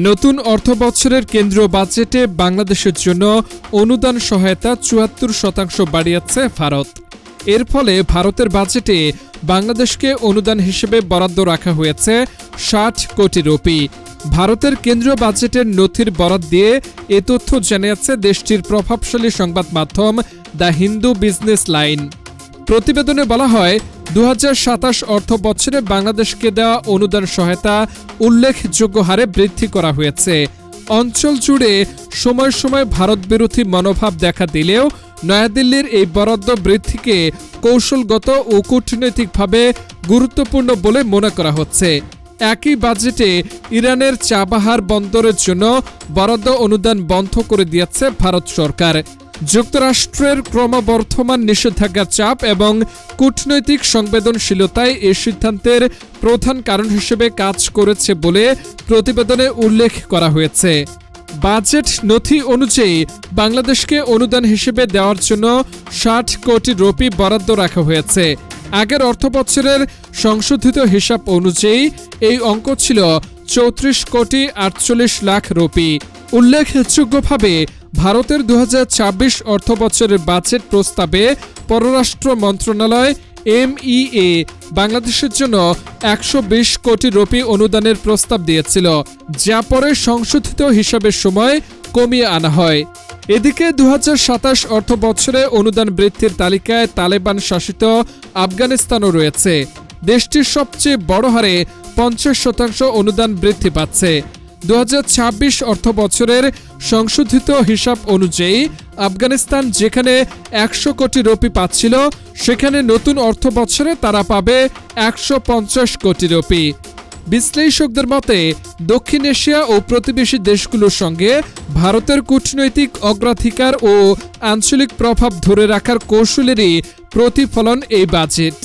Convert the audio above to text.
নতুন অর্থবছরের কেন্দ্রীয় বাজেটে বাংলাদেশের জন্য অনুদান সহায়তা ৭৪% বাড়িয়েছে ভারত। এর ফলে ভারতের বাজেটে বাংলাদেশকে অনুদান হিসেবে বরাদ্দ রাখা হয়েছে ৬০ কোটি রুপি। ভারতের কেন্দ্রীয় বাজেটের নথির বরাত দিয়ে এ তথ্য জানিয়েছে দেশটির প্রভাবশালী সংবাদ মাধ্যম দ্য হিন্দু বিজনেস লাইন। প্রতিবেদনে বলা হয়, ২০২৭ অর্থ বছরে বাংলাদেশকে দেওয়া অনুদান সহায়তা উল্লেখযোগ্য হারে বৃদ্ধি করা হয়েছে। অঞ্চল জুড়ে সময় সময় ভারত বিরোধী মনোভাব দেখা দিলেও নয়াদিল্লির এই বরাদ্দ বৃদ্ধিকে কৌশলগত ও কূটনৈতিকভাবে গুরুত্বপূর্ণ বলে মনে করা হচ্ছে। একই বাজেটে ইরানের চাবাহার বন্দরের জন্য বরাদ্দ অনুদান বন্ধ করে দিয়েছে ভারত সরকার। যুক্তরাষ্ট্রের ক্রমবর্ধমান নিষেধাজ্ঞার চাপ এবং কূটনৈতিক সংবেদনশীলতায় এ সিদ্ধান্তের প্রধান কারণ হিসেবে কাজ করেছে বলে প্রতিবেদনে উল্লেখ করা হয়েছে। বাজেট নথি অনুযায়ী বাংলাদেশকে অনুদান হিসেবে দেওয়ার জন্য ৬০ কোটি রুপি বরাদ্দ রাখা হয়েছে। আগের অর্থবছরের সংশোধিত হিসাব অনুযায়ী এই অঙ্ক ছিল ৩৪ কোটি ৪৮ লাখ রুপি। উল্লেখযোগ্যভাবে ভারতের ২০২৬ অর্থবছরের বাজেট প্রস্তাবে পররাষ্ট্র মন্ত্রণালয় MEA বাংলাদেশের জন্য ১২০ কোটি রুপি অনুদানের প্রস্তাব দিয়েছিল, যা পরে সংশোধিত হিসাবের সময় কমিয়ে আনা হয়। এদিকে ২০২৭ অর্থ বছরে অনুদান বৃদ্ধির তালিকায় তালেবান শাসিত আফগানিস্তানও রয়েছে। দেশটির সবচেয়ে বড় হারে ৫০% অনুদান বৃদ্ধি পাচ্ছে। ২০২৬ অর্থ বছরের সংশোধিত হিসাব অনুযায়ী আফগানিস্তান যেখানে ১০০ কোটি রুপি পাচ্ছিল, সেখানে নতুন অর্থ বছরে তারা পাবে ১৫০ কোটি রুপি। বিশ্লেষকদের মতে দক্ষিণ এশিয়া ও প্রতিবেশী দেশগুলোর সঙ্গে ভারতের কূটনৈতিক অগ্রাধিকার ও আঞ্চলিক প্রভাব ধরে রাখার কৌশলেরই প্রতিফলন এই বাজেট।